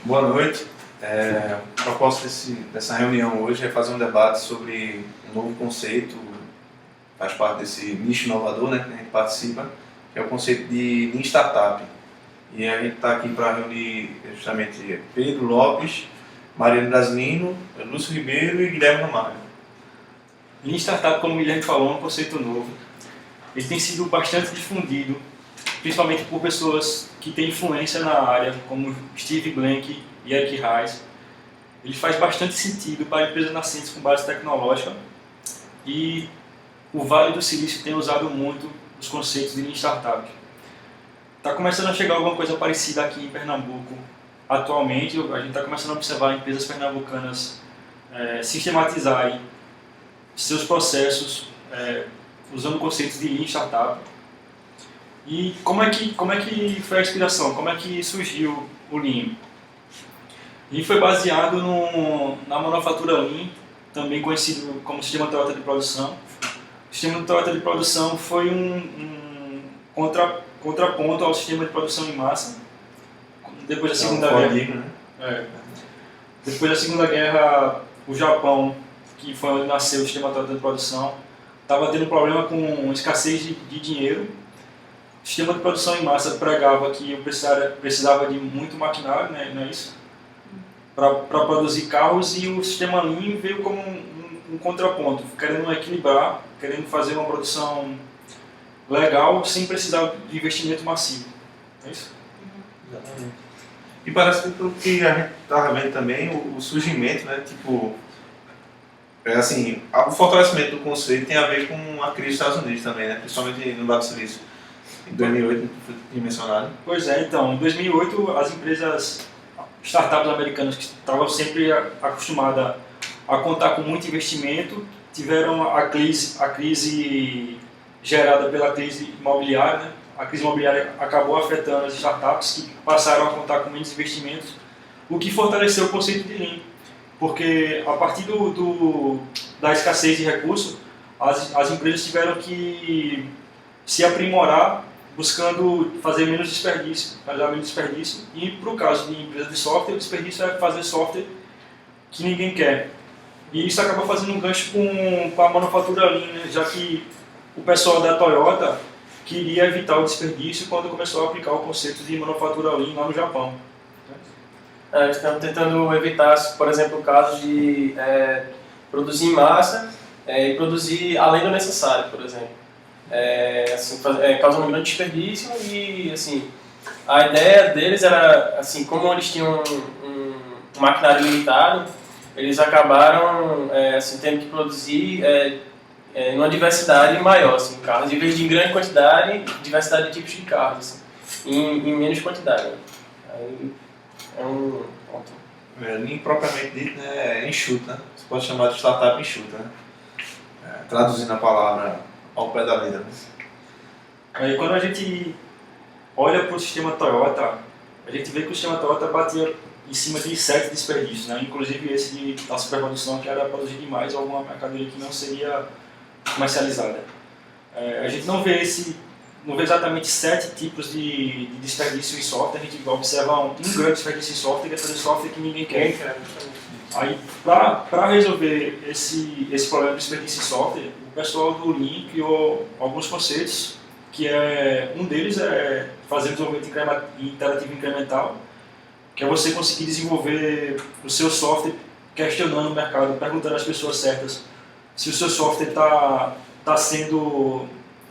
Boa noite. O propósito dessa reunião hoje é fazer um debate sobre um novo conceito, faz parte desse nicho inovador, né, que a gente participa, que é o conceito de Lean Startup. E a gente está aqui para reunir justamente Pedro Lopes, Mariano Brasilino, Lúcio Ribeiro e Guilherme Ramalho. Lean Startup, como o Guilherme falou, é um conceito novo. Ele tem sido bastante difundido, principalmente por pessoas que têm influência na área, como Steve Blank e Eric Ries. Ele faz bastante sentido para empresas nascentes com base tecnológica e o Vale do Silício tem usado muito os conceitos de Lean Startup. Está começando a chegar alguma coisa parecida aqui em Pernambuco atualmente. A gente está começando a observar empresas pernambucanas sistematizarem seus processos usando conceitos de Lean Startup. E como é que foi a inspiração? Como é que surgiu o Lean? Lean foi baseado na manufatura Lean, também conhecido como Sistema Toyota de Produção. O Sistema Toyota de Produção foi um contraponto ao sistema de produção em massa. Depois da Segunda Guerra, depois da Segunda Guerra, o Japão, que foi onde nasceu o Sistema Toyota de Produção, estava tendo problema com escassez de dinheiro. O sistema de produção em massa pregava que eu precisava de muito maquinário, né, não é isso? Para produzir carros, e o sistema Lean veio como um contraponto, querendo equilibrar, querendo fazer uma produção legal sem precisar de investimento massivo. É isso? Exatamente. E parece que pelo que a gente estava vendo também, o surgimento, né, tipo, o fortalecimento do conceito tem a ver com a crise dos Estados Unidos também, né, principalmente no Vale do Silício. Em 2008, foi mencionado. Pois é, então, em 2008, as startups americanas que estavam sempre acostumadas a contar com muito investimento, tiveram a crise gerada pela crise imobiliária, né? A crise imobiliária acabou afetando as startups que passaram a contar com menos investimentos, o que fortaleceu o conceito de Lean, porque a partir da escassez de recursos, as empresas tiveram que se aprimorar, buscando fazer menos desperdício, e para o caso de empresas de software, o desperdício é fazer software que ninguém quer. E isso acaba fazendo um gancho com a manufatura Lean, né? Já que o pessoal da Toyota queria evitar o desperdício quando começou a aplicar o conceito de manufatura Lean lá no Japão. Eles estão tentando evitar, por exemplo, o caso de produzir em massa e produzir além do necessário, por exemplo. Causando um grande desperdício, e assim, a ideia deles era, assim, como eles tinham um maquinário limitado, eles acabaram tendo que produzir uma diversidade maior, assim, carros, em vez de em grande quantidade, diversidade de tipos de carros, assim, em menos quantidade. Aí é um ponto. Lean propriamente dito, né, é enxuto, né? Você pode chamar de startup enxuta, né? Traduzindo a palavra ao pé da letra. Aí, quando a gente olha para o sistema Toyota, a gente vê que o sistema Toyota batia em cima de 7 desperdícios, né? Inclusive esse da superprodução, que era produzir demais alguma mercadoria que não seria comercializada. A gente não vê exatamente 7 tipos de desperdício em software. A gente observa um grande desperdício em software, que é fazer software que ninguém quer. Aí, para resolver esse problema de desperdício em software, o pessoal do Lean criou alguns conceitos, que um deles é fazer desenvolvimento interativo incremental, que é você conseguir desenvolver o seu software questionando o mercado, perguntando às pessoas certas se o seu software está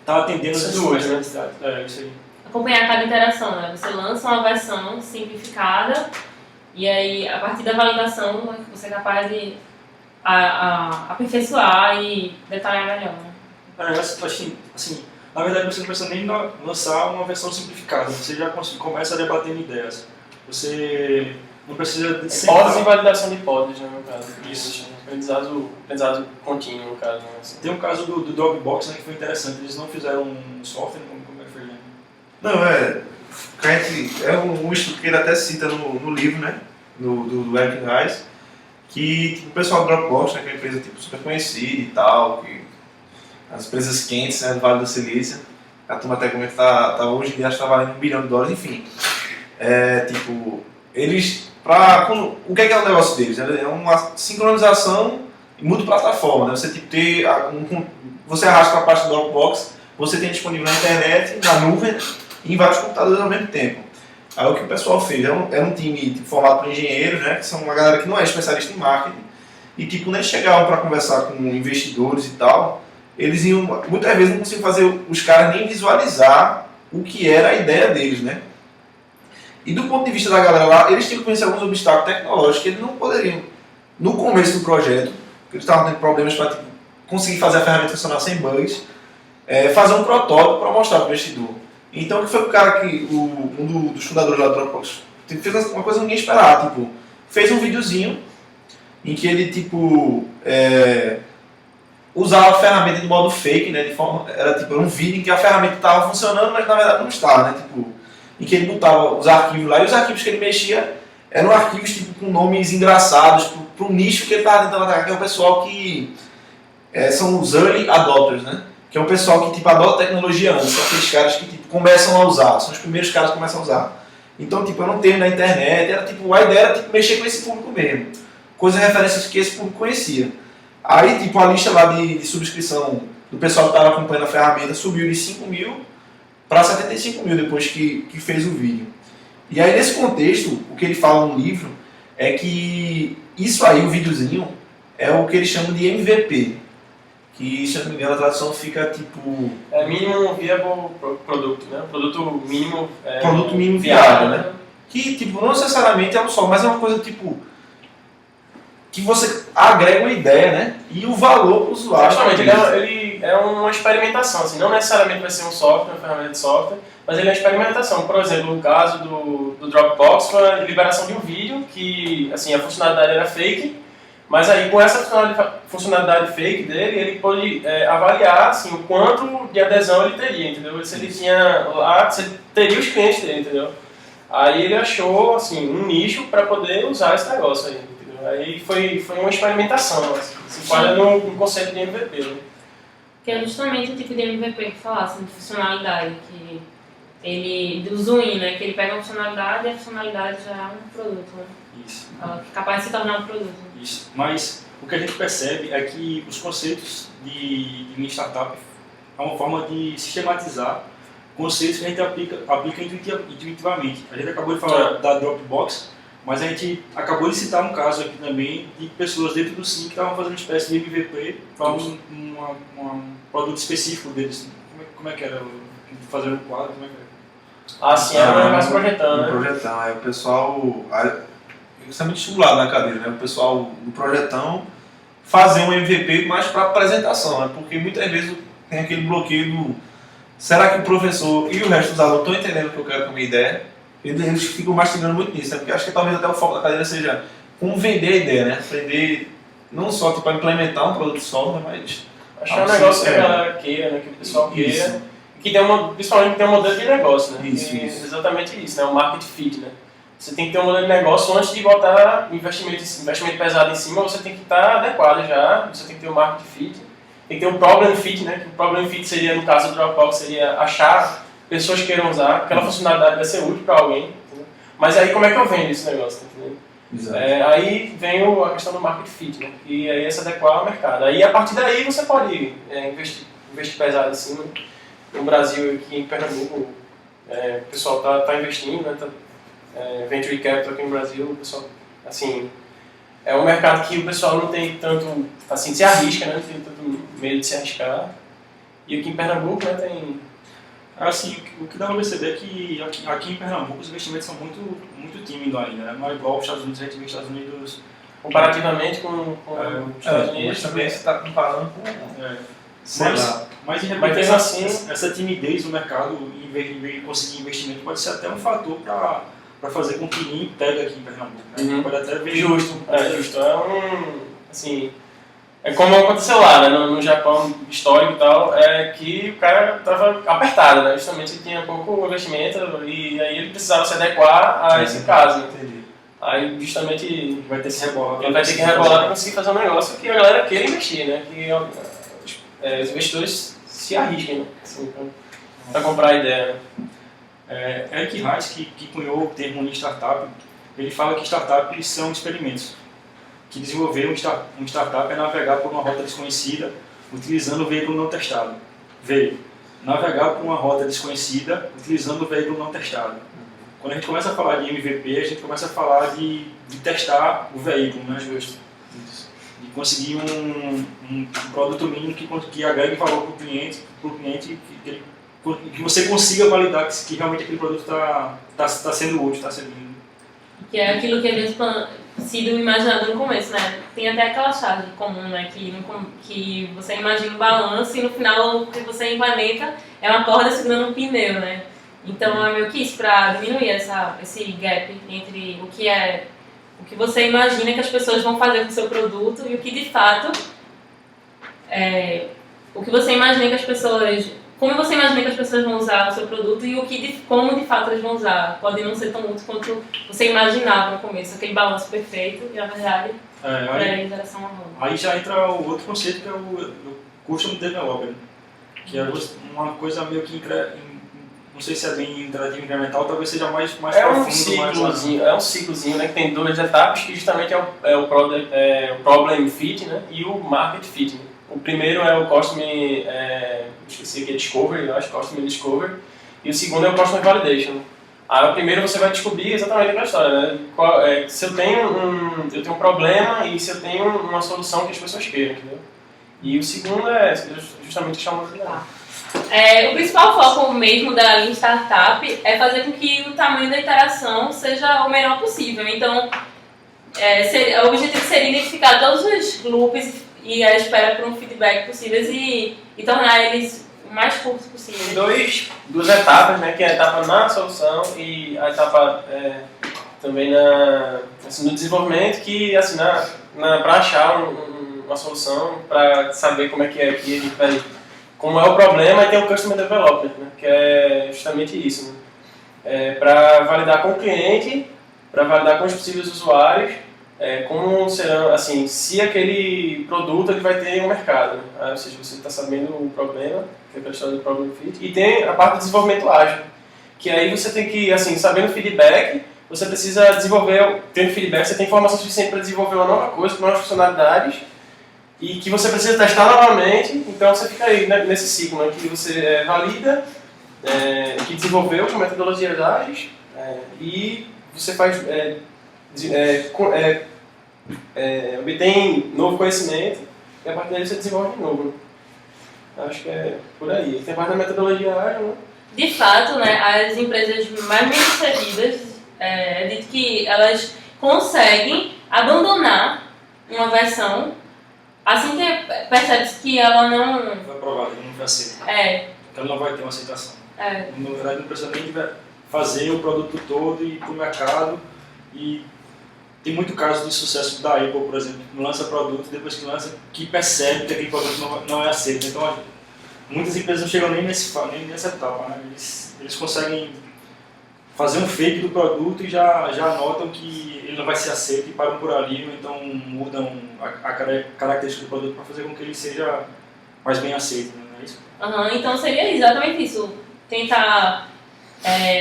atendendo as suas necessidades. Isso aí. Acompanhar cada interação, né? Você lança uma versão simplificada e aí, a partir da validação, você é capaz de aperfeiçoar e detalhar melhor. Né? Assim, na verdade, você não precisa nem lançar uma versão simplificada, você já começa debatendo ideias. Você não precisa de hipótese e validação de hipóteses, né, no caso. Isso. Aprendizado contínuo, no caso. Né, assim. Tem um caso do Dropbox, né, que foi interessante. Eles não fizeram um software, como é que foi? Né? Não, é um estudo que ele até cita no livro, né, do Eric Ries, que tipo, o pessoal do Dropbox, né, que é uma empresa tipo, super conhecida e tal, que as empresas quentes, né, do Vale do Silício, a turma até comenta que hoje em dia está valendo $1 bilhão, enfim. Tipo, eles o que é o negócio deles? É uma sincronização multiplataforma, né? Você tipo, você arrasta para a parte do Dropbox, você tem disponível na internet, na nuvem e em vários computadores ao mesmo tempo. Aí o que o pessoal fez? Era um time tipo, formado por engenheiros, né? Que são uma galera que não é especialista em marketing. E tipo, quando eles chegavam para conversar com investidores e tal, eles iam, muitas vezes não conseguiam fazer os caras nem visualizar o que era a ideia deles, né? E do ponto de vista da galera lá, eles tinham que conhecer alguns obstáculos tecnológicos que eles não poderiam, no começo do projeto, porque eles estavam tendo problemas para tipo, conseguir fazer a ferramenta funcionar sem bugs, fazer um protótipo para mostrar para o investidor. Então, que foi o cara que, um dos fundadores lá do Dropbox, fez uma coisa que ninguém esperava, tipo, fez um videozinho em que ele, tipo, usava a ferramenta de modo fake, né, era um vídeo em que a ferramenta estava funcionando, mas na verdade não estava, né, tipo, em que ele botava os arquivos lá, e os arquivos que ele mexia eram arquivos, tipo, com nomes engraçados, para o nicho que ele estava tentando atacar, que é o pessoal que são os early adopters, né, que é o pessoal que, tipo, adota tecnologia antes, são aqueles caras que, tipo, começam a usar, são os primeiros caras que começam a usar. Então, tipo, eu não tenho na internet, a ideia era, tipo, mexer com esse público mesmo. Coisas, referências que esse público conhecia. Aí, tipo, a lista lá de subscrição do pessoal que estava acompanhando a ferramenta subiu de 5 mil para 75 mil depois que fez o vídeo. E aí, nesse contexto, o que ele fala no livro é que isso aí, o videozinho, é o que eles chamam de MVP. Que, se eu não me engano, a tradução fica tipo... Mínimo Viable Produto, né? Produto mínimo viável, né? Que, tipo, não necessariamente é um só, mas é uma coisa, tipo... que você agrega uma ideia, né? E o valor para o usuário. Exatamente, ele é uma experimentação, assim, não necessariamente vai ser um software, uma ferramenta de software, mas ele é uma experimentação. Por exemplo, no caso do Dropbox foi a liberação de um vídeo que, assim, a funcionalidade era fake, mas aí com essa funcionalidade fake dele, ele pôde avaliar, assim, o quanto de adesão ele teria, entendeu? Se ele tinha lá, se ele teria os clientes dele, entendeu? Aí ele achou, assim, um nicho para poder usar esse negócio aí. Aí foi uma experimentação, assim, se enquadra no conceito de MVP. Né? Que é justamente o tipo de MVP que falasse, de funcionalidade, que ele, do zoom-in, né? Que ele pega uma funcionalidade e a funcionalidade já é um produto, né? Isso. Capaz de se tornar um produto. Isso. Mas o que a gente percebe é que os conceitos de Lean Startup é uma forma de sistematizar conceitos que a gente aplica intuitivamente. A gente acabou de falar da Dropbox, mas a gente acabou de citar um caso aqui também de pessoas dentro do Sim que estavam fazendo uma espécie de MVP para um produto específico deles. Como é que era? Fazer um quadro? Como é que era? Sim, era mais projetando, né? Projetão, o pessoal... Isso é muito estimulado na cadeira, né? O pessoal do projetão fazer um MVP mais para apresentação, né? Porque muitas vezes tem aquele bloqueio do... Será que o professor e o resto dos alunos estão entendendo o que eu quero com a minha ideia? Eles ficam mastigando muito nisso, né? Porque acho que talvez até o foco da cadeira seja como vender a ideia, né? Aprender não só para implementar um produto de software, mas... Achar um negócio que a galera queira, né? Que o pessoal queira. Que tem principalmente que tem um modelo de negócio, né? Isso. Exatamente isso, né? O market fit, né? Você tem que ter um modelo de negócio antes de botar investimento pesado em cima, você tem que estar adequado já, você tem que ter um market fit. Tem que ter um problem fit, né? Que o problem fit seria, no caso do Dropbox, seria achar pessoas que queiram usar, aquela funcionalidade vai ser útil para alguém, entendeu? Mas aí como é que eu vendo esse negócio, entendeu? Aí vem a questão do market fit, né? E aí é se adequar ao mercado. Aí a partir daí você pode investir pesado em cima. No Brasil, aqui em Pernambuco, o pessoal tá investindo, né? Venture Capital aqui no Brasil, o pessoal, assim, é um mercado que o pessoal não tem tanto, assim, se arrisca, né? Não tem tanto medo de se arriscar. E aqui em Pernambuco, né, tem... Assim, o que dá para perceber é que aqui em Pernambuco os investimentos são muito tímidos ainda, né? Não é igual os Estados Unidos, a gente vê os Estados Unidos... Comparativamente com os Estados Unidos. Mas também você está comparando com... Mas de Mas repente assim, essa timidez no mercado em conseguir investimento pode ser até um fator para fazer com que Lean pegue aqui em Pernambuco. Né? Pode até ver justo. Assim, é como aconteceu lá, né, no Japão histórico e tal, que o cara estava apertado, né? Justamente ele tinha pouco investimento e aí ele precisava se adequar a esse caso. Entendi. Aí justamente ele vai ter que rebolar. Ele vai ter que rebolar para conseguir fazer um negócio que a galera queira investir, né? Que os investidores se arrisquem, né? Assim, para comprar a ideia. Né? Eric Rice, que cunhou o termo Lean Startup, ele fala que startups são experimentos. Que desenvolver um startup é navegar por uma rota desconhecida utilizando o veículo não testado. Navegar por uma rota desconhecida utilizando o veículo não testado. Quando a gente começa a falar de MVP, a gente começa a falar de testar o veículo, né? De conseguir um produto mínimo que agregue valor para o cliente que você consiga validar que realmente aquele produto está sendo útil, está servindo. Que é aquilo que a gente sido imaginado no começo, né? Tem até aquela chave comum, né? Que você imagina o balanço e no final o que você implementa é uma corda segurando um pneu, né? Então é meio que isso, para diminuir esse gap entre o que você imagina que as pessoas vão fazer com o seu produto e o que de fato o que você imagina que as pessoas, como você imagina que as pessoas vão usar o seu produto e como de fato eles vão usar. Pode não ser tão útil quanto você imaginava no começo, aquele balanço perfeito e na verdade geração marrom. Aí já entra o outro conceito que é o Custom Developer, que é uma coisa meio que não sei se é bem interativo incremental, talvez seja mais profundo. É um ciclozinho, né, que tem 2 etapas, que justamente é o Problem Fit, né, e o Market Fit. Né. O primeiro é o Customer, esqueci aqui, Discovery, eu acho, Customer Discovery, e o segundo é o Customer Validation. Aí o primeiro você vai descobrir exatamente aquela história, né, se eu tenho um problema e se eu tenho uma solução que as pessoas queiram, entendeu? E o segundo é justamente chamado de o principal foco mesmo da Lean Startup é fazer com que o tamanho da interação seja o menor possível. Então, o objetivo seria identificar todos os loops e a espera por um feedback possíveis e tornar eles o mais curtos possível. Duas etapas, né, que é a etapa na solução e a etapa também no desenvolvimento, que assim, para achar uma solução, para saber como é que a gente vai... Como é o problema, e tem o Customer Development, né, que é justamente isso, né, para validar com o cliente, para validar com os possíveis usuários, como serão, assim, se aquele produto ele vai ter um mercado, né, ou seja, você está sabendo o problema, que é a questão do Problem Fit, e tem a parte do desenvolvimento ágil, que aí você tem que, assim, sabendo o feedback, você precisa desenvolver, tendo feedback, você tem informação suficiente para desenvolver uma nova coisa, com novas funcionalidades, e que você precisa testar novamente, então você fica aí, né, nesse ciclo, né, que você valida, que desenvolveu com metodologias ágeis, e você faz, obtém novo conhecimento, e a partir daí você desenvolve de novo. Né? Acho que é por aí. Tem a parte da metodologia ágil, né? De fato, né, as empresas mais bem-sucedidas, é dito que elas conseguem abandonar uma versão assim que percebe-se que ela não... Foi aprovada, não foi aceita. Então ela não vai ter uma aceitação. Na verdade, não precisa nem fazer o produto todo e ir para o mercado. E tem muito caso de sucesso da Apple, por exemplo, que lança produto, depois que lança, que percebe que aquele produto não é aceito. Então, muitas empresas não chegam nem nessa etapa. Né? Eles conseguem fazer um fake do produto e já notam que ele não vai ser aceito e param por ali, ou então mudam a característica do produto para fazer com que ele seja mais bem aceito, né? Não é isso? Então seria exatamente isso, tentar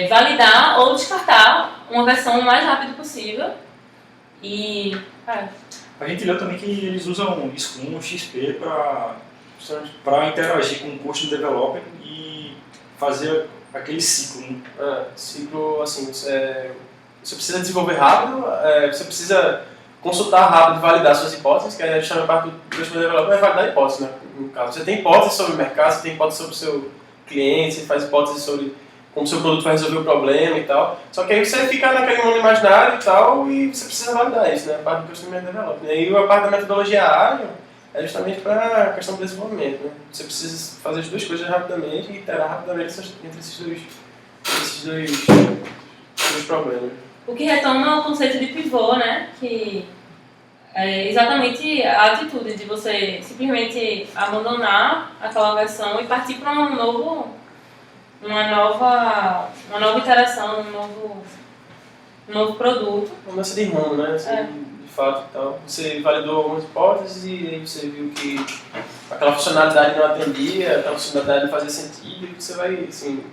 validar ou descartar uma versão o mais rápido possível e... A gente leu também que eles usam Scrum, XP para interagir com o Custom Developer e fazer aquele ciclo. Né? Ciclo, assim, você precisa desenvolver rápido, você precisa consultar rápido e validar suas hipóteses, que é justamente a parte do Custom Developer, é validar a hipótese, né? No caso, você tem hipótese sobre o mercado, você tem hipótese sobre o seu cliente, você faz hipótese sobre como o seu produto vai resolver o problema e tal. Só que aí você fica naquele mundo imaginário e tal, e você precisa validar isso, né? A parte do Custom Developer. E aí a parte da metodologia ágil é justamente para a questão do desenvolvimento, né? Você precisa fazer as duas coisas rapidamente e iterar rapidamente entre esses dois problemas. O que retoma o conceito de pivô, né? Que é exatamente a atitude de você simplesmente abandonar aquela versão e partir para uma nova iteração, um novo produto. Uma mudança de rumo, né? Assim, de fato, então, você validou algumas hipóteses e aí você viu que aquela funcionalidade não atendia, aquela funcionalidade não fazia sentido e você vai, assim...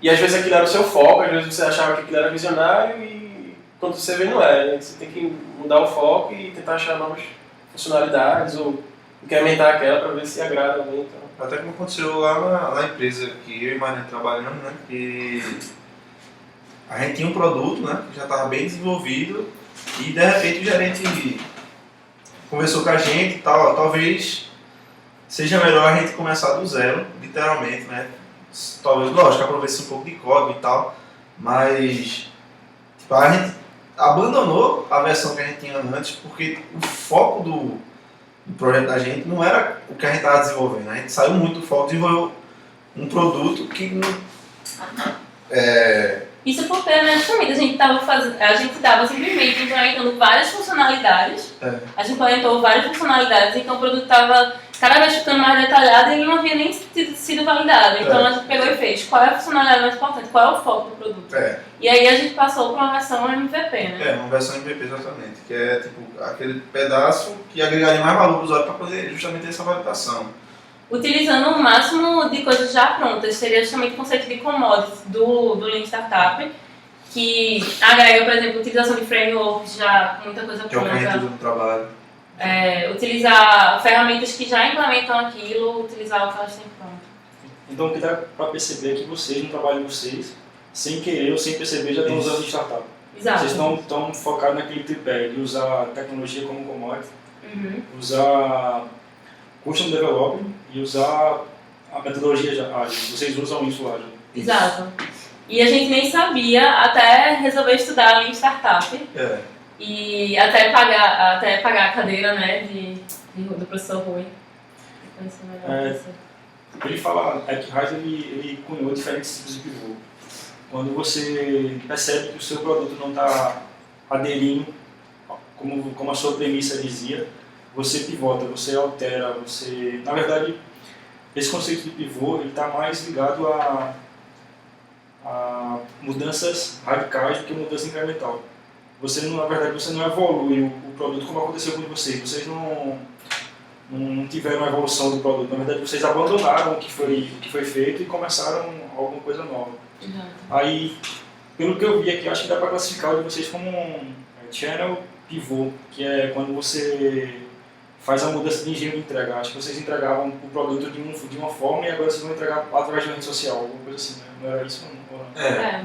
E às vezes aquilo era o seu foco, às vezes você achava que aquilo era visionário e quando você vê não é. Né? Você tem que mudar o foco e tentar achar novas funcionalidades ou incrementar aquela para ver se agrada alguém. Então. Até como aconteceu lá na empresa que eu e Mariana trabalhamos, né? Que a gente tinha um produto, né? Que já estava bem desenvolvido e de repente o gerente conversou com a gente e tal, talvez seja melhor a gente começar do zero, literalmente, né? Talvez, lógico, aproveite um pouco de código e tal, mas tipo, a gente abandonou a versão que a gente tinha antes porque o foco do projeto da gente não era o que a gente estava desenvolvendo. A gente saiu muito do foco, desenvolveu um produto que não... Isso porque, né, justamente, a gente estava simplesmente implementando várias funcionalidades. A gente implementou várias funcionalidades, então o produto estava cada vez ficando mais detalhado e ele não havia nem sido validado. Então a gente pegou e fez qual é a funcionalidade mais importante, qual é o foco do produto. E aí a gente passou para uma versão MVP, né? Uma versão MVP exatamente, que é tipo aquele pedaço que agregaria mais valor para o usuário para poder justamente ter essa validação. Utilizando o máximo de coisas já prontas, seria justamente o conceito de commodities do Lean Startup, que agrega, por exemplo, a utilização de frameworks já com muita coisa pronta. Que é o que a gente usa no trabalho. Utilizar ferramentas que já implementam aquilo, utilizar o que elas têm pronto. Então o que dá para perceber é que vocês, no trabalho de vocês, sem querer ou sem perceber, já estão usando startup. Exato. Vocês estão focados naquele tripé de usar tecnologia como commodity, usar custom development e usar a metodologia ágil. Vocês usam isso lá já? Exato. E a gente nem sabia até resolver estudar Lean Startup. E até pagar a cadeira, né, do professor Rui. Ele fala, que Reis ele cunhou diferentes tipos de pivô. Quando você percebe que o seu produto não está aderindo, como a sua premissa dizia, você pivota, você altera, você... Na verdade, esse conceito de pivô está mais ligado a mudanças radicais do que mudança incremental. Na verdade, você não evolui o produto como aconteceu com vocês. Vocês não tiveram uma evolução do produto. Na verdade, vocês abandonaram o que foi feito e começaram alguma coisa nova. Aí, pelo que eu vi aqui, acho que dá para classificar o de vocês como um channel pivô, que é quando você faz a mudança de engenho de entrega. Acho que vocês entregavam o produto de uma forma e agora vocês vão entregar através de uma rede social, alguma coisa assim, né? Não era isso? Não?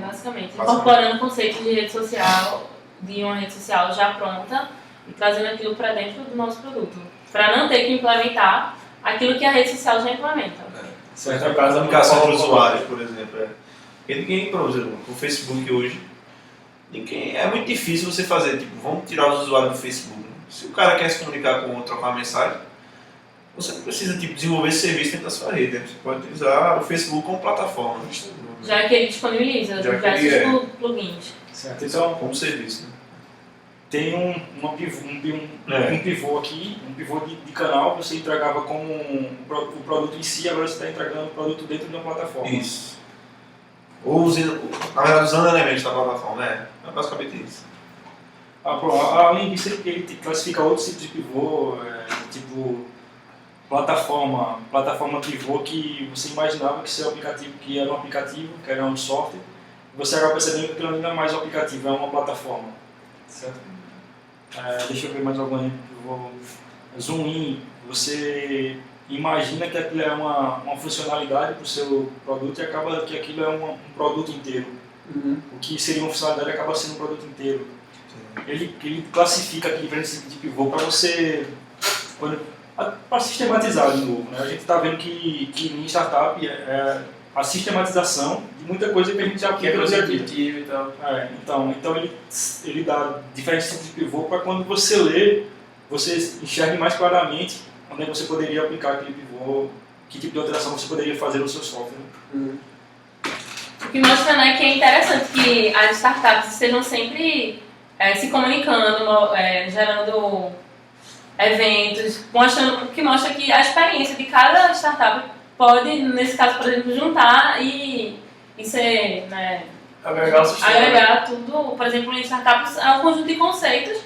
Basicamente. Incorporando o conceito de rede social, de uma rede social já pronta e trazendo aquilo para dentro do nosso produto, para não ter que implementar aquilo que a rede social já implementa. Certo, no caso da comunicação entre usuários, por exemplo. Porque ninguém, por exemplo, o Facebook hoje, é muito difícil você fazer, tipo, vamos tirar os usuários do Facebook. Né? Se o cara quer se comunicar com outro, trocar uma mensagem, você não precisa tipo, desenvolver esse serviço dentro da sua rede. Né? Você pode utilizar o Facebook como plataforma. Já que ele disponibiliza diversos plugins. Certo, então, como serviço. Né? Tem um pivô aqui, um pivô de canal, você entregava como o produto em si, agora você está entregando o produto dentro de uma plataforma. Isso. Ou na verdade usando elementos da plataforma, né? É basicamente isso. Além disso, ele classifica outros tipos de pivô, tipo plataforma pivô que você imaginava que era um aplicativo, que era um software, e você acaba percebendo que aquilo não é mais um aplicativo, é uma plataforma. Certo? Deixa eu ver mais algum pivô. Zoom in, você imagina que aquilo é uma funcionalidade para o seu produto e acaba que aquilo é um produto inteiro. O que seria uma funcionalidade acaba sendo um produto inteiro. Ele classifica aqui diferentes tipos de pivô para você, para sistematizar de novo. Né? A gente está vendo que em startup a sistematização de muita coisa que a gente já aplica no dia a dia. E tal. Então ele dá diferentes tipos de pivô para quando você lê, você enxergue mais claramente onde é que você poderia aplicar aquele pivô, que tipo de alteração você poderia fazer no seu software. O que mostra, né, que é interessante que as startups estejam sempre se comunicando, gerando eventos, o que mostra que a experiência de cada startup pode, nesse caso, por exemplo, juntar e ser, né, agregar tudo. Por exemplo, em startups é um conjunto de conceitos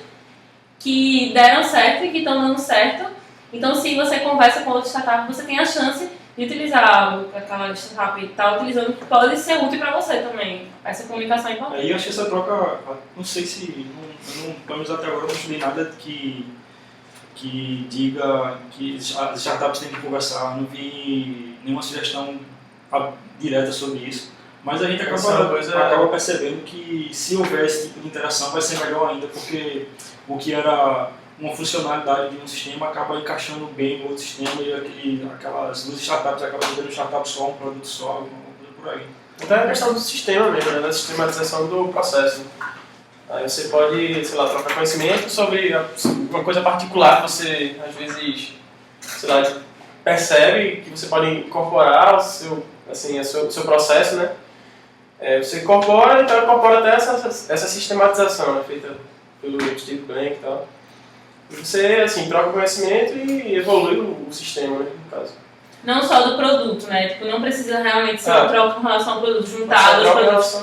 que deram certo e que estão dando certo. Então, se você conversa com outra startup, você tem a chance de utilizar algo que aquela startup está utilizando que pode ser útil para você também. Essa comunicação é importante. Aí eu acho que essa troca, não sei se, pelo menos até agora eu não estudei nada que diga que as startups têm que conversar, não vi nenhuma sugestão direta sobre isso. Mas a gente acaba percebendo que se houver esse tipo de interação vai ser melhor ainda, porque o que era uma funcionalidade de um sistema acaba encaixando bem no outro sistema e aquelas duas startups acabam sendo startup só, um produto só, alguma coisa por aí. Então é a questão do sistema mesmo, né? Da sistematização do processo. Aí você pode, sei lá, trocar conhecimento sobre uma coisa particular que você, às vezes, sei lá, percebe que você pode incorporar ao seu processo, né? Você incorpora, então incorpora até essa sistematização, né? Feita pelo Steve Blank e tal. E você, assim, troca conhecimento e evolui o sistema, né, no caso. Não só do produto, né? Tipo, não precisa realmente ser uma troca com relação ao produto, juntar os produtos.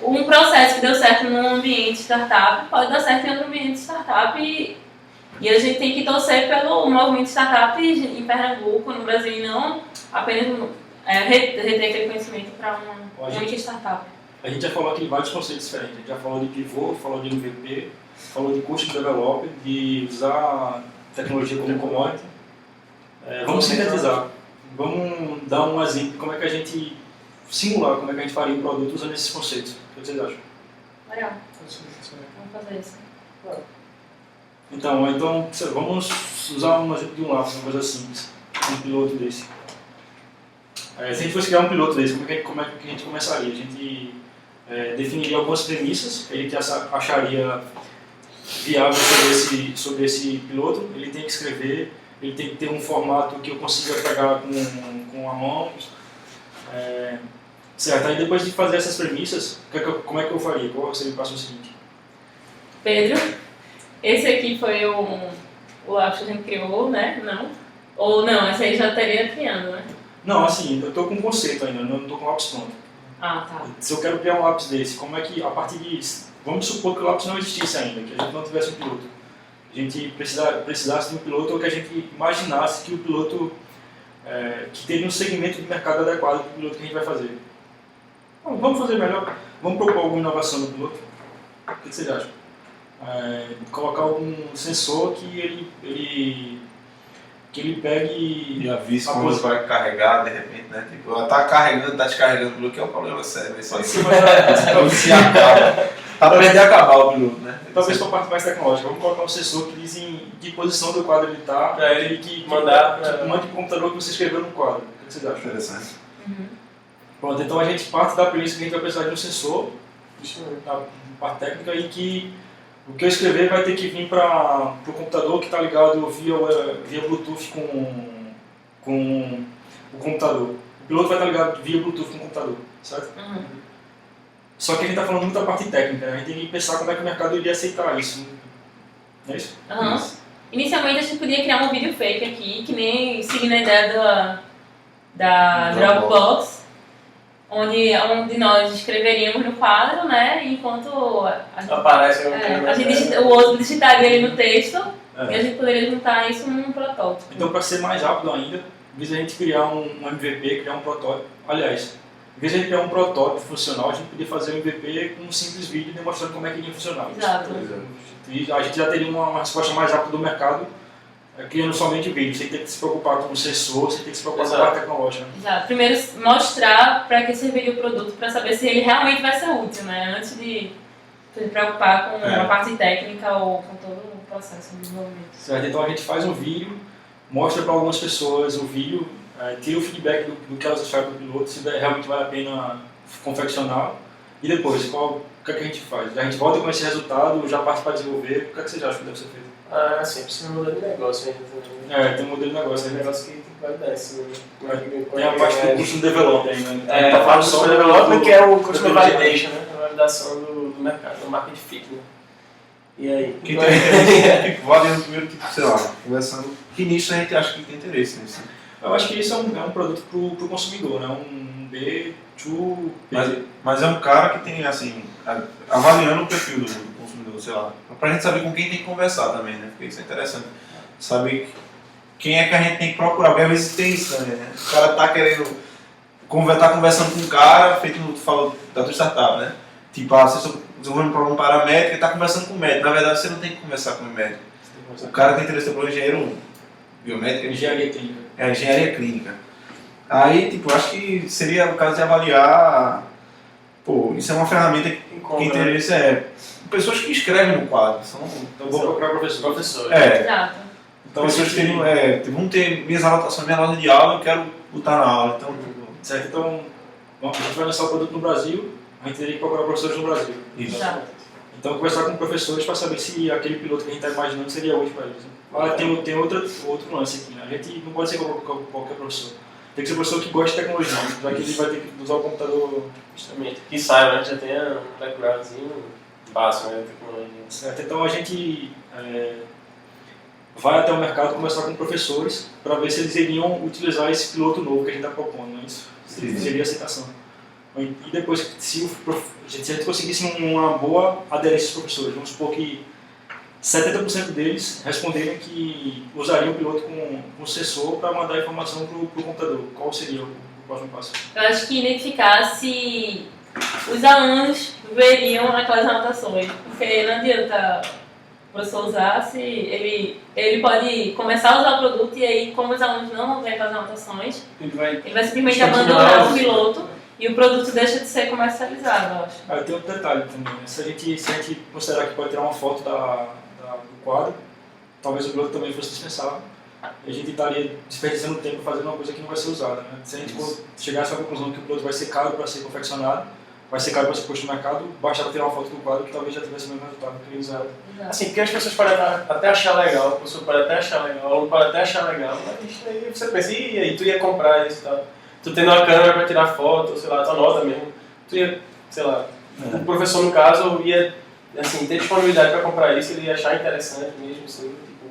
Um processo que deu certo num ambiente startup pode dar certo em outro ambiente startup e a gente tem que torcer pelo movimento startup em Pernambuco, no Brasil, e não apenas reter aquele conhecimento para uma única startup. A gente já falou aqui de vários conceitos diferentes. A gente já falou de pivô, falou de MVP, falou de custom developer, de usar tecnologia como commodity. Vamos sintetizar. Vamos dar um exemplo de como é que a gente simular, como é que a gente faria um produto usando esses conceitos. O que vocês acham? Legal. Vamos fazer isso. Então vamos usar um exemplo de um lápis, uma coisa simples. Um piloto desse. Se a gente fosse criar um piloto desse, como é que a gente começaria? A gente definiria algumas premissas que a gente acharia viável sobre esse piloto. Ele tem que escrever, ele tem que ter um formato que eu consiga pegar com a mão. Certo, aí depois de fazer essas premissas, como é que eu faria? Qual seria o passo seguinte? Pedro, esse aqui foi o lápis que a gente criou, né? Não? Ou não, esse aí já estaria criando, né? Não, assim, eu estou com um conceito ainda, não estou com o lápis pronto. Ah, tá. Se eu quero criar um lápis desse, como é que, a partir disso, vamos supor que o lápis não existisse ainda, que a gente não tivesse um piloto. A gente precisasse de um piloto ou que a gente imaginasse que o piloto, que teria um segmento de mercado adequado para o piloto que a gente vai fazer. Bom, vamos fazer melhor, vamos propor alguma inovação no piloto. O que vocês acham? Colocar algum sensor que ele pegue e avise quando você vai carregar, de repente, né? Tipo, ela tá carregando, tá descarregando o piloto, que é um problema sério. Se acaba. Tá perto de acabar o piloto, né? Talvez para a parte mais tecnológica, vamos colocar um sensor que diz em que posição do quadro ele está, para ele que mandar mande para o computador que você escreveu no quadro. O que vocês acham? Interessante. Pronto, então a gente parte da premissa que a gente vai precisar de um sensor, na parte técnica, e que o que eu escrever vai ter que vir para o computador que está ligado via Bluetooth com o computador. O piloto vai estar ligado via Bluetooth com o computador, certo? Só que a gente está falando muito da parte técnica, né? A gente tem que pensar como é que o mercado iria aceitar isso. Não é isso? Inicialmente a gente podia criar um vídeo fake aqui, que nem seguindo a ideia da Dropbox, onde nós escreveríamos no quadro, né? Enquanto aparece o outro digitaria ali no texto e a gente poderia juntar isso num protótipo. Então, para ser mais rápido ainda, em vez de a gente criar um MVP, criar um protótipo, aliás, em vez de a gente criar um protótipo funcional, a gente podia fazer um MVP com um simples vídeo demonstrando como é que iria funcionar. Exato. E a gente já teria uma resposta mais rápida do mercado criando somente o vídeo. Você tem que se preocupar com o sensor, você tem que se preocupar com a parte tecnológica. Exato. Primeiro mostrar para que serviria o produto, para saber se ele realmente vai ser útil, né? Antes de se preocupar com a parte técnica ou com todo o processo de desenvolvimento. Certo, então a gente faz um vídeo, mostra para algumas pessoas o vídeo, tira o feedback do que elas acharam do piloto, se realmente vale a pena confeccionar, e depois, o que é que a gente faz? A gente volta com esse resultado, já parte para desenvolver, o que é que vocês acham que deve ser feito? Sim, precisa de um modelo de negócio ainda também. Tem um modelo de negócio. Tem um negócio que tem que validar isso. Tem a parte do Custom Development ainda. A parte do Custom Development que é o Custom Validation, né? A validação do mercado, do market fit, né? E aí? Quem tem interesse, valendo primeiro, sei lá, conversando. Que nicho a gente acha que tem interesse nisso? Eu acho que isso é um produto para o consumidor, né? Um B2B. Mas é um cara que tem, assim, avaliando o perfil do consumidor, sei lá. Pra gente saber com quem tem que conversar também, né? Porque isso é interessante. Saber quem é que a gente tem que procurar, porque às vezes tem isso, né? O cara tá querendo tá conversando com um cara, feito tu falou da tua startup, né? Tipo, você está desenvolvendo um problema paramétrico e tá conversando com o médico. Na verdade, você não tem que conversar com o médico. O cara tem interesse pelo engenheiro biométrico. Engenharia clínica. É, engenharia clínica. Aí, tipo, acho que seria o caso de avaliar. Pô, isso é uma ferramenta que interessa pessoas que escrevem no quadro. Então vou procurar professor. Exato. Então, pessoas que vão ter minhas anotações, minha nota de aula, eu quero botar na aula. Então, certo, então a gente vai lançar o produto no Brasil, a gente teria que procurar professores no Brasil. isso. Exato. Então conversar com professores para saber se aquele piloto que a gente está imaginando seria útil para eles. Né? Agora tem outro lance aqui, né? A gente não pode ser qualquer professor. Tem que ser um professor que gosta de tecnologia, já que ele vai ter que usar o computador. Justamente. Que saiba, né? Já tenha um backgroundzinho básico, né? Tecnologia. Certo? Então a gente vai até o mercado conversar com professores para ver se eles iriam utilizar esse piloto novo que a gente está propondo. Né? Isso seria aceitação. E depois, se a gente conseguisse uma boa aderência aos professores, vamos supor que 70% deles responderam que usariam o piloto com o sensor para mandar a informação para o computador. Qual seria o próximo passo? Eu acho que identificar se os alunos veriam aquelas anotações, porque não adianta o professor usar se ele pode começar a usar o produto e aí, como os alunos não vão ver aquelas anotações, ele vai simplesmente abandonar o piloto e o produto deixa de ser comercializado, eu acho. Tem outro detalhe também, né? Se a gente considerar que pode tirar uma foto do quadro, talvez o piloto também fosse dispensável. E a gente estaria desperdiçando tempo fazendo uma coisa que não vai ser usada. Né? Se a gente chegasse à conclusão que o produto vai ser caro para ser confeccionado, vai ser caro para ser posto no mercado, bastava tirar uma foto do quadro que talvez já tivesse o mesmo resultado que usado. Assim, porque as pessoas podem até achar legal, o professor pode até achar legal, o aluno pode até achar legal, mas aí você pensa, e aí tu ia comprar isso e tal. Tu tendo uma câmera para tirar foto, sei lá, tua nota mesmo, tu ia, sei lá, o professor no caso ia assim, ter disponibilidade para comprar isso, ele ia achar interessante mesmo, assim, tipo,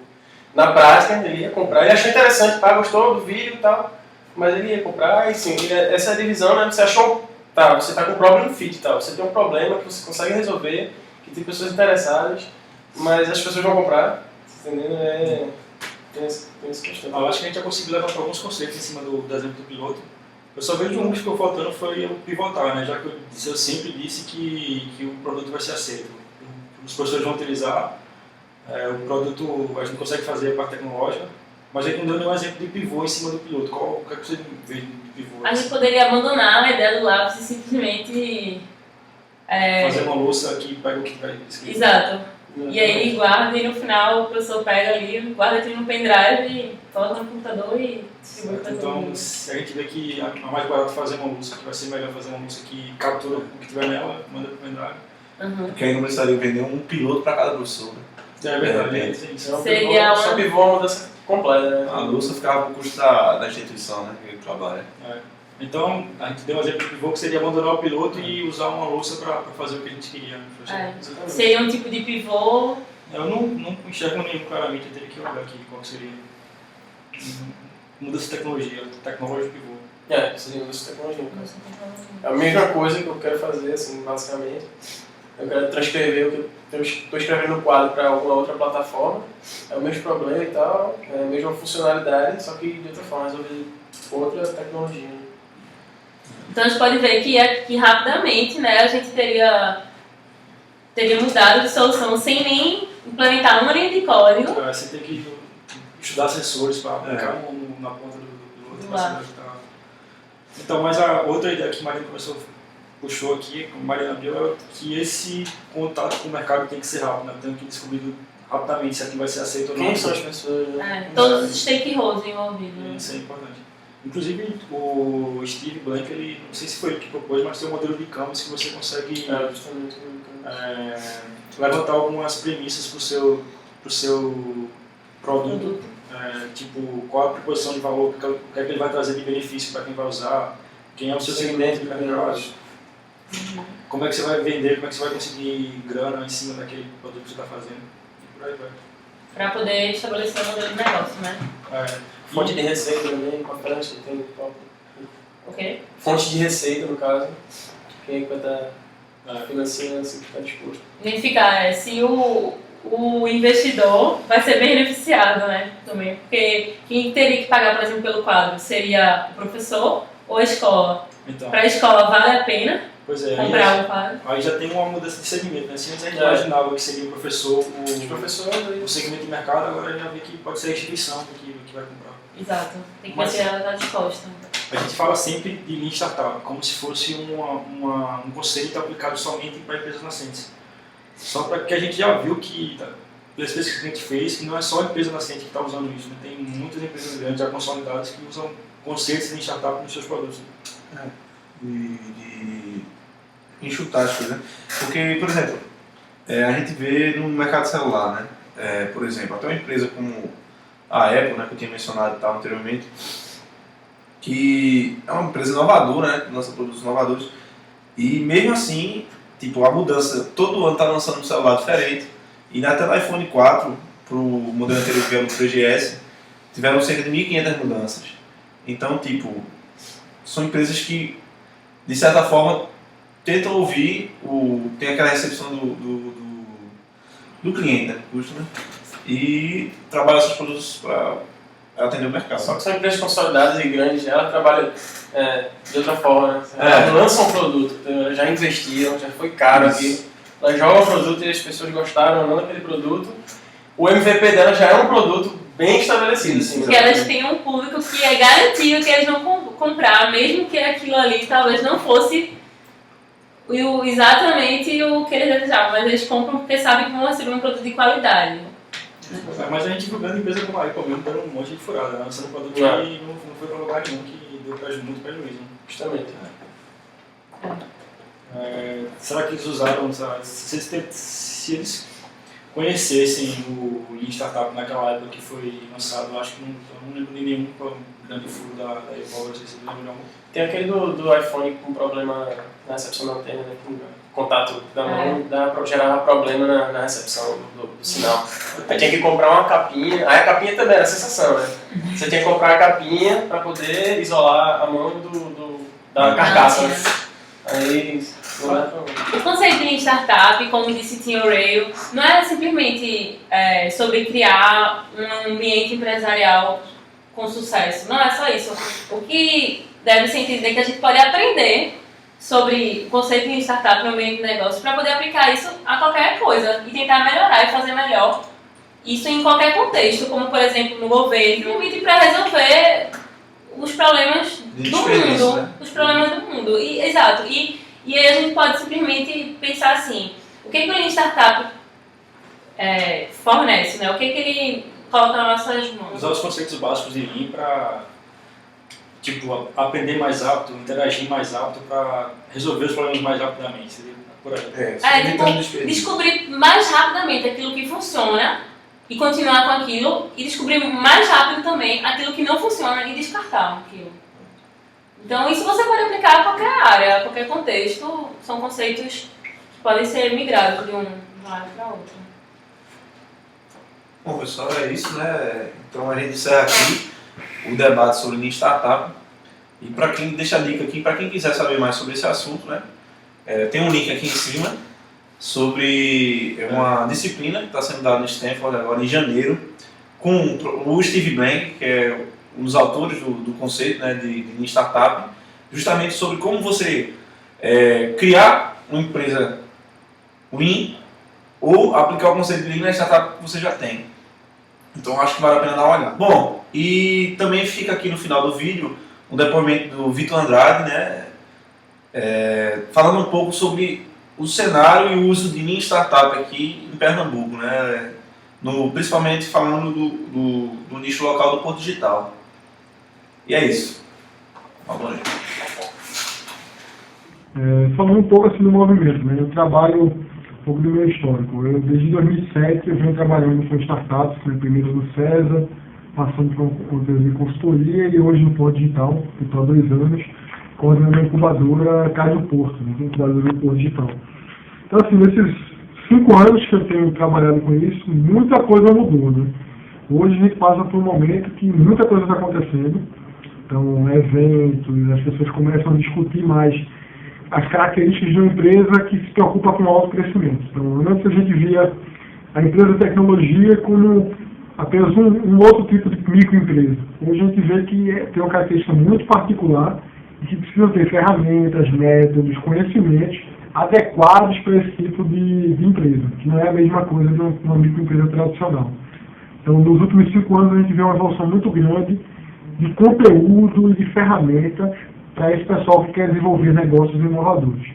na prática ele ia comprar, ele achou interessante, gostou do vídeo e tal, mas ele ia comprar, e sim, essa divisão, né, você achou, você tá com um problem fit, você tem um problema que você consegue resolver, que tem pessoas interessadas, mas as pessoas vão comprar, entendeu? Tem essa questão. Eu acho que a gente já conseguiu levantar alguns conceitos em cima do exemplo do piloto. Eu só vejo um que ficou faltando foi o pivotar, né? Já que eu sempre disse que o produto vai ser aceito. Os professores vão utilizar, o produto a gente consegue fazer a parte tecnológica, mas a gente não deu nenhum exemplo de pivô em cima do piloto. O que é que você vê de pivô? A gente poderia abandonar a ideia do lápis e simplesmente... fazer uma louça que pega o que vai escrito. Exato. E aí guarda e no final o professor pega ali, guarda aquilo no pendrive, coloca no computador e distribui para todo mundo. Então, se a gente vê que é mais barato fazer uma louça, que vai ser melhor fazer uma louça que captura o que tiver nela, manda para o pendrive. Porque aí não precisaria vender um piloto para cada professor. Né? É verdade. Seria só pivô uma mudança completa, né? A louça ficava por custo da instituição, né? Que ele trabalha. Então, a gente deu um exemplo de pivô que seria abandonar o piloto e usar uma louça para fazer o que a gente queria. Seria um tipo de pivô. Eu não enxergo nenhum claramente, eu teria que olhar aqui qual seria. Mudança de tecnologia, tecnológico pivô. Seria mudança de tecnologia. É a mesma coisa que eu quero fazer, assim, basicamente. Eu quero transcrever o que eu estou escrevendo no quadro para alguma outra plataforma. É o mesmo problema e tal, é a mesma funcionalidade, só que de outra forma, resolver outra tecnologia. Então a gente pode ver que rapidamente, né, a gente teria mudado de solução sem nem implementar uma linha de código. Você tem que estudar sensores para aplicar na ponta do piloto. Claro. Então, mas a outra ideia que a Marina puxou aqui, como a Marina abriu, é que esse contato com o mercado tem que ser rápido, né? Tem que descobrir rapidamente se aqui vai ser aceito ou não. Quem são as pessoas? Todos os stakeholders envolvidos. Isso é importante. Inclusive, o Steve Blank, ele, não sei se foi ele que propôs, mas tem um modelo de canvas que você consegue levantar algumas premissas para o seu produto. Tipo, qual a proposição de valor, o que é que ele vai trazer de benefício para quem vai usar, quem é o seu segmento de mercado, como é que você vai vender, como é que você vai conseguir grana em cima daquele produto que você está fazendo. E por aí vai. Para poder estabelecer um modelo de negócio, né? Fonte de receita também, importante. O quê? Fonte de receita, no caso. Quem é que vai estar financiando, assim, que está disposto. Identificar se o investidor vai ser beneficiado, né? Também, porque quem teria que pagar, por exemplo, pelo quadro seria o professor ou a escola. Então, Para a escola vale a pena pois é, comprar um quadro? aí já tem uma mudança de segmento, né? Se antes a gente imaginava que seria o professor, o segmento de mercado, agora já vê que pode ser a instituição que vai comprar. Exato, tem que Mas- ver se ela está disposta. A gente fala sempre de Lean Startup, como se fosse um conceito aplicado somente para empresas nascentes. Só para que a gente já viu que, pelas pesquisas que a gente fez, que não é só a empresa nascente que está usando isso, né? Tem muitas empresas grandes já consolidadas que usam conceitos de Lean Startup nos seus produtos. De enxutar as coisas, né? Porque, por exemplo, a gente vê no mercado celular, né? Por exemplo, até uma empresa como a Apple, né, que eu tinha mencionado e tal anteriormente, que é uma empresa inovadora, né, que lança produtos inovadores, e mesmo assim, tipo, a mudança, todo ano está lançando um celular diferente, e até no iPhone 4, para o modelo anterior que é o 3GS, tiveram cerca de 1.500 mudanças. Então, tipo, são empresas que, de certa forma, tentam ouvir, tem aquela recepção do cliente, né, do custo, né, e trabalham esses produtos para atender o mercado. Só que são empresas consolidadas e grandes, elas trabalham de outra forma, né? Elas lançam um produto, então, já investiram, já foi caro aqui. Elas jogam o produto e as pessoas gostaram ou não daquele produto. O MVP dela já é um produto bem estabelecido. Assim, Porque elas têm um público que é garantido que eles vão comprar, mesmo que aquilo ali talvez não fosse exatamente o que eles desejavam, mas eles compram porque sabem que vão receber um produto de qualidade. Mas a gente viu grande empresa como a Apple mesmo, dando um monte de furada, né? Lançando um produto que não foi para lugar nenhum, que deu muito prejuízo. Justamente. Será que eles usaram, se eles conhecessem o Lean Startup naquela época que foi lançado, eu acho que eu não lembro de nenhum grande furo da Apple, não sei se você lembra de algum. Tem aquele do iPhone com problema na recepção da antena, né? Com contato da mão, dá pra gerar problema na recepção do sinal. Aí tinha que comprar uma capinha, aí a capinha também era a sensação, né? Você tinha que comprar a capinha para poder isolar a mão da carcaça, né? Aí não dá pra... O conceito de startup, como disse Tim O'Reilly, não é simplesmente sobre criar um ambiente empresarial com sucesso. Não é só isso. O que deve ser entendido é que a gente pode aprender sobre o conceito de startup no ambiente de negócio para poder aplicar isso a qualquer coisa e tentar melhorar e fazer melhor isso em qualquer contexto, como por exemplo no governo, e para resolver os problemas do mundo, né? os problemas do mundo. Exato. E aí a gente pode simplesmente pensar assim, o que o Lean Startup fornece, né? O que ele coloca nas nossas mãos? Usar os conceitos básicos de Lean para aprender mais rápido, interagir mais rápido para resolver os problemas mais rapidamente. Seria por aí. Descobrir mais rapidamente aquilo que funciona e continuar com aquilo, e descobrir mais rápido também aquilo que não funciona e descartar aquilo. Então isso você pode aplicar a qualquer área, a qualquer contexto, são conceitos que podem ser migrados de uma área para outra. Bom, pessoal, é isso, né? Então a gente encerra aqui o debate sobre Lean Startup. E para quem deixa a dica aqui, para quem quiser saber mais sobre esse assunto, né? Tem um link aqui em cima sobre uma disciplina que está sendo dada no Stanford agora em janeiro, com o Steve Blank, que é um dos autores do conceito, né, de Lean Startup, justamente sobre como você criar uma empresa Lean ou aplicar o conceito de Lean na startup que você já tem. Então acho que vale a pena dar uma olhada. Bom, e também fica aqui no final do vídeo um depoimento do Vitor Andrade, né, falando um pouco sobre o cenário e o uso de Lean Startup aqui em Pernambuco, né, principalmente falando do nicho local do Porto Digital. E é isso. Vamos lá. Falando um pouco assim do movimento, né, eu trabalho um pouco do meu histórico. Desde 2007 eu venho trabalhando com startups, né, primeiro no César, passando por um conteúdo de consultoria e hoje no Porto Digital, que estou há 2 anos, coordenando a incubadora Caio Porto, né, incubadora do Porto Digital. Então, assim, nesses 5 anos que eu tenho trabalhado com isso, muita coisa mudou, né? Hoje a gente passa por um momento que muita coisa está acontecendo. Então, eventos, as pessoas começam a discutir mais as características de uma empresa que se preocupa com o alto crescimento. Então, antes a gente via a empresa de tecnologia como apenas um outro tipo de microempresa. Hoje a gente vê que tem uma característica muito particular e que precisa ter ferramentas, métodos, conhecimentos adequados para esse tipo de empresa, que não é a mesma coisa de uma microempresa tradicional. Então, nos últimos 5 anos, a gente vê uma evolução muito grande de conteúdo e de ferramentas para esse pessoal que quer desenvolver negócios inovadores.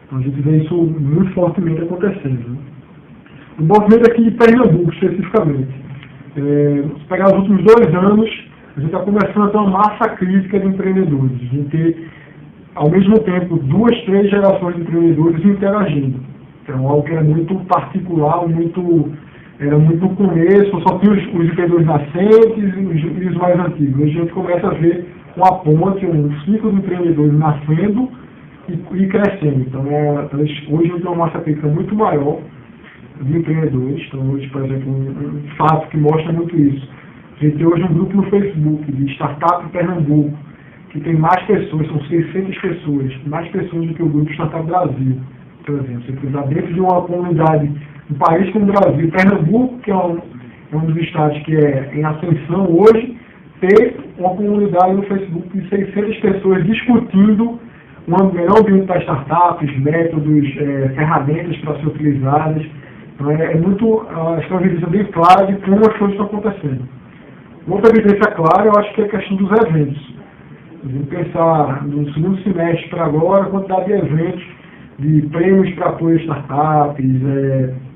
Então, a gente vê isso muito fortemente acontecendo, né? O movimento aqui de Pernambuco, especificamente. Se pegar os últimos 2 anos, a gente está começando a ter uma massa crítica de empreendedores. A gente tem, ao mesmo tempo, 2, 3 gerações de empreendedores interagindo. Então, algo que era muito particular, era muito no começo, só tinha os empreendedores nascentes e os mais antigos. Hoje a gente começa a ver uma ponte, um ciclo de empreendedores nascendo e crescendo. Então, hoje a gente tem uma massa crítica muito maior de empreendedores. Então, hoje, por exemplo, um fato que mostra muito isso. A gente tem hoje um grupo no Facebook de Startup em Pernambuco, que tem mais pessoas, são 600 pessoas, mais pessoas do que o grupo Startup Brasil, por exemplo. Você precisa, dentro de uma comunidade, um país como o Brasil, Pernambuco, que é um dos estados que é em ascensão hoje, ter uma comunidade no Facebook de 600 pessoas discutindo um melhor ambiente para startups, métodos, ferramentas para ser utilizadas. Então, acho que é uma evidência bem clara de como as coisas estão acontecendo. Outra evidência clara, eu acho que é a questão dos eventos. Vamos pensar no segundo semestre para agora, a quantidade de eventos, de prêmios para apoio a startups,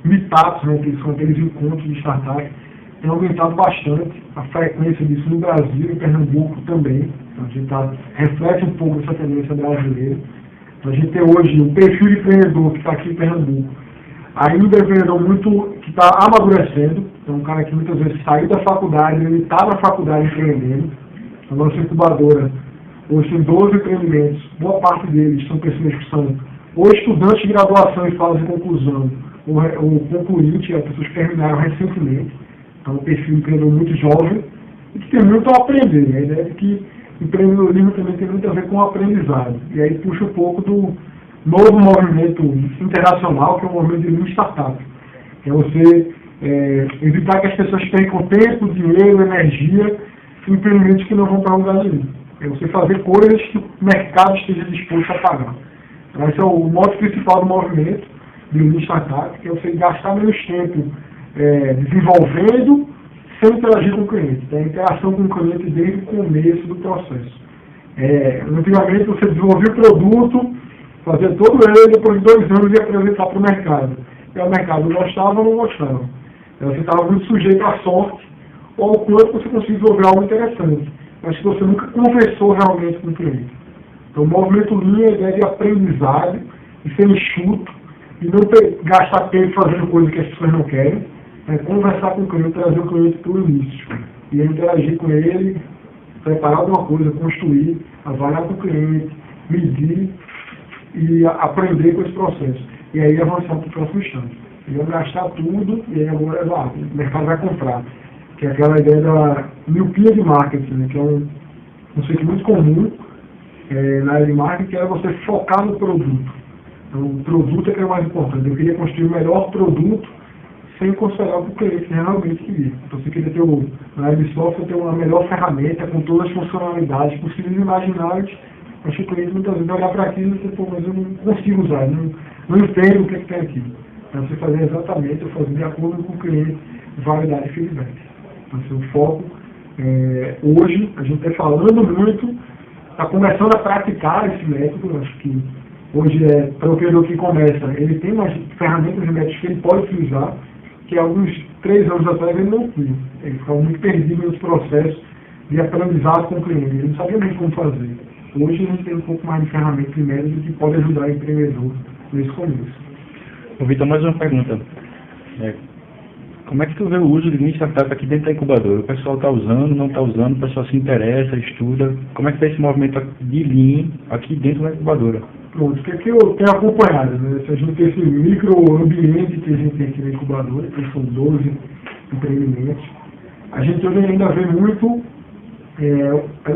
meetups, né, que são aqueles encontros de startups, tem aumentado bastante a frequência disso no Brasil, em Pernambuco também. Então, a gente reflete um pouco essa tendência brasileira. Então, a gente tem hoje um perfil de empreendedor que está aqui em Pernambuco, ainda é um empreendedor muito que está amadurecendo. Então, um cara que muitas vezes saiu da faculdade, ele está na faculdade empreendendo. A nossa incubadora hoje tem 12 empreendimentos, boa parte deles são pessoas que são ou estudantes de graduação em fase de conclusão, ou concluinte, as pessoas que terminaram recentemente. Então, um perfil de empreendedor muito jovem e que tem muito a aprender. A ideia é que empreendedorismo também tem muito a ver com o aprendizado. E aí puxa um pouco do novo movimento internacional, que é o movimento de Lean Startup. É você evitar que as pessoas percam tempo, dinheiro, energia em empreendimentos que não vão para lugar nenhum. É você fazer coisas que o mercado esteja disposto a pagar. Então, esse é o modo principal do movimento de Lean Startup, que é você gastar menos tempo desenvolvendo sem interagir com o cliente. Então, a interação com o cliente desde o começo do processo. Antigamente, você desenvolvia o produto, fazia todo ele, depois de 2 anos ia apresentar para o mercado. E o mercado gostava ou não gostava. Então, você estava muito sujeito à sorte ou ao quanto você conseguia desenvolver algo interessante, mas que você nunca conversou realmente com o cliente. Então, o movimento Lean é ideia de aprendizado, de ser enxuto, e não gastar tempo fazendo coisas que as pessoas não querem, conversar com o cliente, trazer o cliente para o início. E interagir com ele, preparar alguma coisa, construir, avaliar com o cliente, medir e aprender com esse processo. E aí avançar para o próximo instante. E eu gastar tudo e aí agora o mercado vai comprar. Que é aquela ideia da miopia de marketing, né, que é um conceito muito comum na área de marketing, que é você focar no produto. Então, o produto é que é o mais importante. Eu queria construir o melhor produto sem considerar o que o cliente realmente queria. Então, você queria ter, na área de software, ter uma melhor ferramenta com todas as funcionalidades possíveis e imagináveis, mas o cliente muitas vezes olhar para aquilo e dizer, pô, mas eu não consigo usar, não entendo o que tem aqui. Então, você fazer exatamente, eu fazer de acordo com o cliente, validar e feedback. Então, assim, o foco, hoje, a gente está falando muito, está começando a praticar esse método, acho que hoje, para o empreendedor que começa, ele tem umas ferramentas e métodos que ele pode utilizar, que alguns 3 anos atrás ele não tinha. Ele ficava muito perdido nos processos de aprendizado com o cliente, ele não sabia muito como fazer. Hoje a gente tem um pouco mais de ferramentas e métodos que podem ajudar o empreendedor nesse começo. Ô Vitor, mais uma pergunta. Como é que tu vê o uso de Lean Startup aqui dentro da incubadora? O pessoal está usando, não está usando, o pessoal se interessa, estuda. Como é que está esse movimento de Lean aqui dentro da incubadora? Pronto, o que eu tenho acompanhado, né? Se a gente tem esse microambiente que a gente tem aqui na incubadora, que são 12 empreendimentos, a gente hoje ainda vê muito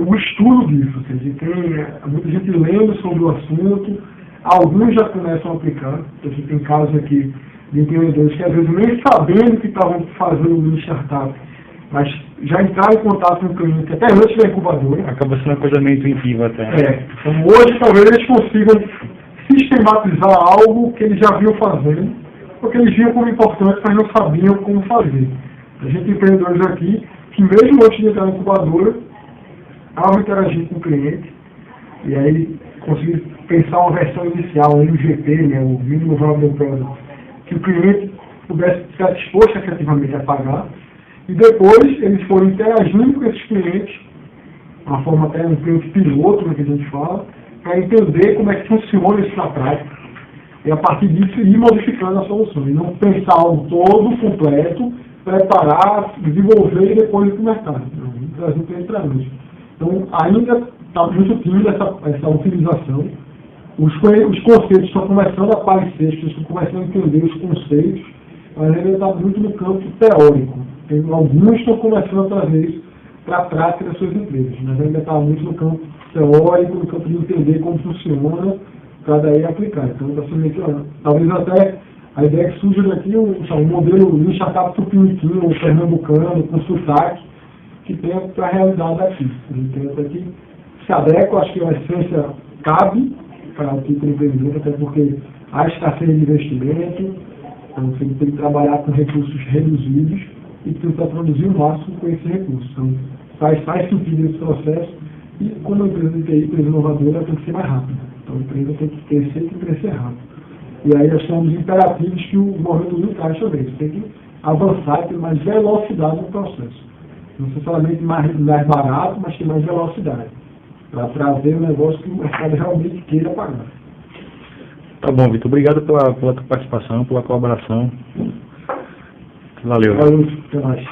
o estudo disso. Ou seja, tem muita gente lendo sobre o assunto, alguns já começam a aplicar. A gente tem casos aqui de empreendedores que às vezes nem sabendo que estavam fazendo uma startup, mas já entraram em contato com o cliente até antes da incubadora. Acaba sendo uma coisa meio intuitiva até. Então hoje talvez eles consigam sistematizar algo que eles já vinham fazendo, porque eles viam como importante, mas não sabiam como fazer. A gente tem empreendedores aqui que mesmo antes de entrar na incubadora, estavam interagindo com o cliente, e aí conseguiram pensar uma versão inicial, um MVP, né, o Minimum Viable Product, que o cliente pudesse estar disposto efetivamente a pagar, e depois eles foram interagindo com esses clientes, uma forma até um cliente piloto, né, que a gente fala, para entender como é que funciona isso na prática, e a partir disso ir modificando a solução, e não pensar algo todo, completo, preparar, desenvolver e depois ir para o mercado. Trazer o cliente para nós. Então, ainda está muito tímida essa utilização. Os conceitos estão começando a aparecer, as pessoas estão começando a entender os conceitos, mas ainda está muito no campo teórico. Alguns estão começando a trazer isso para a prática das suas empresas, mas ainda está muito no campo teórico, no campo de entender como funciona, para daí aplicar. Então, está sendo meio talvez até a ideia que surge daqui, um modelo de startup tupiniquim, ou pernambucano, com sotaque, que tem para a realidade aqui. A gente tem até que se adequa, acho que a essência cabe para o tipo de empreendimento, até porque há escassez de investimento, então você tem que trabalhar com recursos reduzidos e tentar produzir o máximo com esses recursos. Então, faz sentido esse processo e, como a empresa de TI, empresa inovadora, tem que ser mais rápida. Então, a empresa tem que crescer rápido. E aí nós temos imperativos que o movimento do encaixa bem. Você tem que avançar e ter mais velocidade no processo. Não necessariamente mais barato, mas ter mais velocidade. Para trazer um negócio que o mercado realmente queira pagar. Tá bom, Vitor. Obrigado pela tua participação, pela colaboração. Valeu. Valeu, até mais.